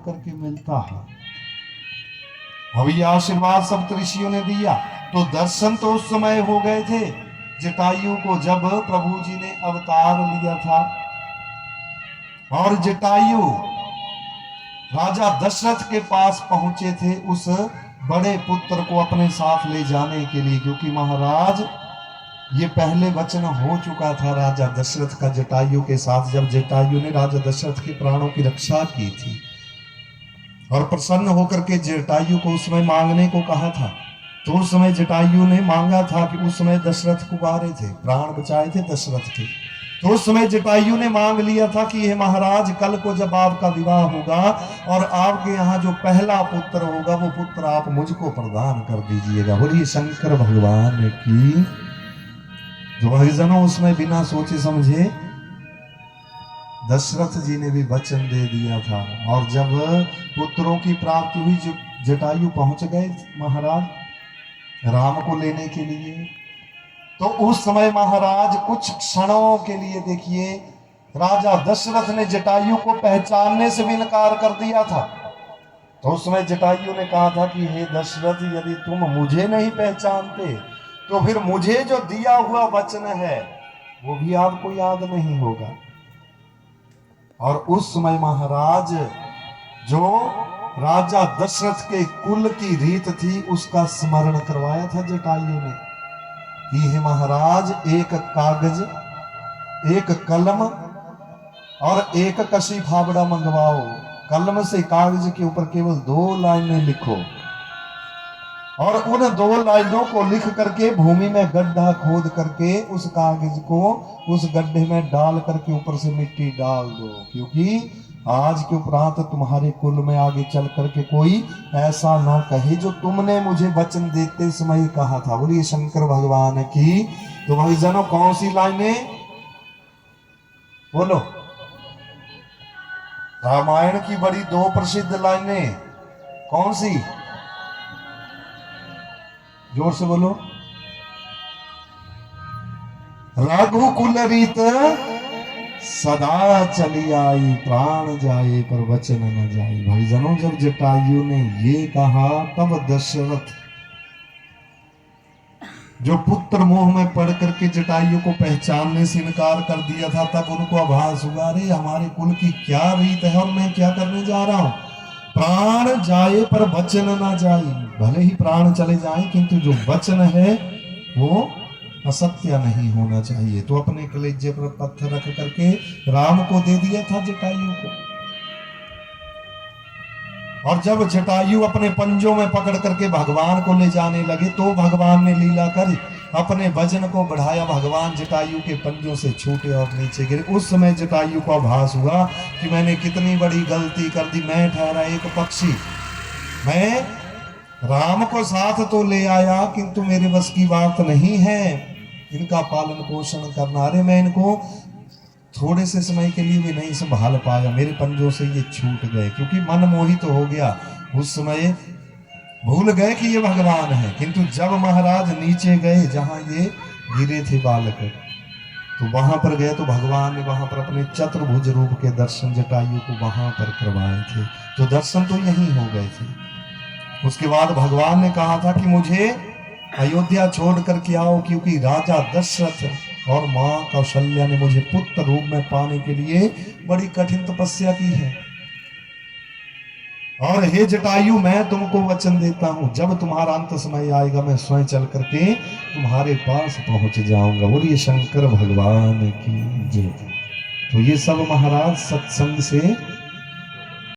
होकर के मिलता है। अब ये आशीर्वाद सब ऋषियों ने दिया, तो दर्शन तो उस समय हो गए थे जटायु को जब प्रभु जी ने अवतार लिया था। और जटायु राजा दशरथ के पास पहुंचे थे उस बड़े पुत्र को अपने साथ ले जाने के लिए, क्योंकि महाराज ये पहले वचन हो चुका था राजा दशरथ का जटायु के साथ, जब जटायु ने राजा दशरथ के प्राणों की रक्षा की थी और प्रसन्न होकर के जटायु को उस समय मांगने को कहा था। तो उस समय जटायु ने मांगा था कि उस समय दशरथ कुंवारे थे, प्राण बचाए थे दशरथ के। तो उस समय जटायु ने मांग लिया था कि हे महाराज, कल को जब आपका विवाह होगा और आपके यहाँ जो पहला पुत्र होगा वो पुत्र आप मुझको प्रदान कर दीजिएगा। बोलिए शंकर भगवान की। जो भक्तजनों उसमें बिना सोचे समझे दशरथ जी ने भी वचन दे दिया था। और जब पुत्रों की प्राप्ति हुई, जो जटायु पहुंच गए महाराज राम को लेने के लिए, तो उस समय महाराज कुछ क्षणों के लिए देखिए राजा दशरथ ने जटायु को पहचानने से भी इनकार कर दिया था। तो उस समय जटायु ने कहा था कि हे दशरथ, यदि तुम मुझे नहीं पहचानते तो फिर मुझे जो दिया हुआ वचन है वो भी आपको याद नहीं होगा। और उस समय महाराज जो राजा दशरथ के कुल की रीत थी उसका स्मरण करवाया था जटायु ने कि हे महाराज, एक कागज, एक कलम और एक कशी फावड़ा मंगवाओ। कलम से कागज के ऊपर केवल 2 लाइनें लिखो और उन 2 लाइनों को लिख करके भूमि में गड्ढा खोद करके उस कागज को उस गड्ढे में डाल करके ऊपर से मिट्टी डाल दो, क्योंकि आज के उपरांत तुम्हारे कुल में आगे चल करके कोई ऐसा ना कहे जो तुमने मुझे वचन देते समय कहा था। बोलिए शंकर भगवान की। तो भाई जनों, कौन सी लाइनें बोलो? रामायण की बड़ी 2 प्रसिद्ध लाइनें कौन सी? जोर से बोलो। रघुकुल रीत सदा चली आई, प्राण जाए पर वचन न जाए। भाई जनों, जब जटायु ने ये कहा तब दशरथ जो पुत्र मोह में पड़ करके जटायु को पहचानने से इनकार कर दिया था, तब उनको आभास हुआ, अरे हमारे कुल की क्या रीत है और मैं क्या करने जा रहा हूं। प्राण जाए पर वचन ना जाए। भले ही प्राण चले जाएं किंतु जो वचन है वो असत्य नहीं होना चाहिए। तो अपने कलेजे पर पत्थर रख करके राम को दे दिया था जटायु को। और जब जटायु अपने पंजों में पकड़ करके भगवान को ले जाने लगे तो भगवान ने लीला कर अपने वजन को बढ़ाया। भगवान जटायु के पंजों से छूटे और नीचे गिरे। उस समय जटायु को आभास हुआ कि मैंने कितनी बड़ी गलती कर दी। मैं ठहरा एक पक्षी, मैं राम को साथ तो ले आया किंतु मेरे बस की बात नहीं है इनका पालन पोषण करना। अरे मैं इनको थोड़े से समय के लिए भी नहीं संभाल पाया, मेरे पंजों से ये छूट गए, क्योंकि मन मोहित हो गया। उस समय भूल गए कि ये भगवान है। किंतु जब महाराज नीचे गए जहां ये गिरे थे बालक, तो वहां पर गए तो भगवान ने वहां पर अपने चतुर्भुज रूप के दर्शन जटायु को वहां पर करवाए थे। तो दर्शन तो यही हो गए थे। उसके बाद भगवान ने कहा था कि मुझे अयोध्या छोड़ करके आओ, क्योंकि राजा दशरथ और मां कौशल्या ने मुझे पुत्र रूप में पाने के लिए बड़ी कठिन तपस्या की है। और हे जटायु, मैं तुमको वचन देता हूं, जब तुम्हारा अंत समय आएगा मैं स्वयं चल करके तुम्हारे पास पहुंच जाऊंगा। बोलिए शंकर भगवान की जय। तो ये सब महाराज सत्संग से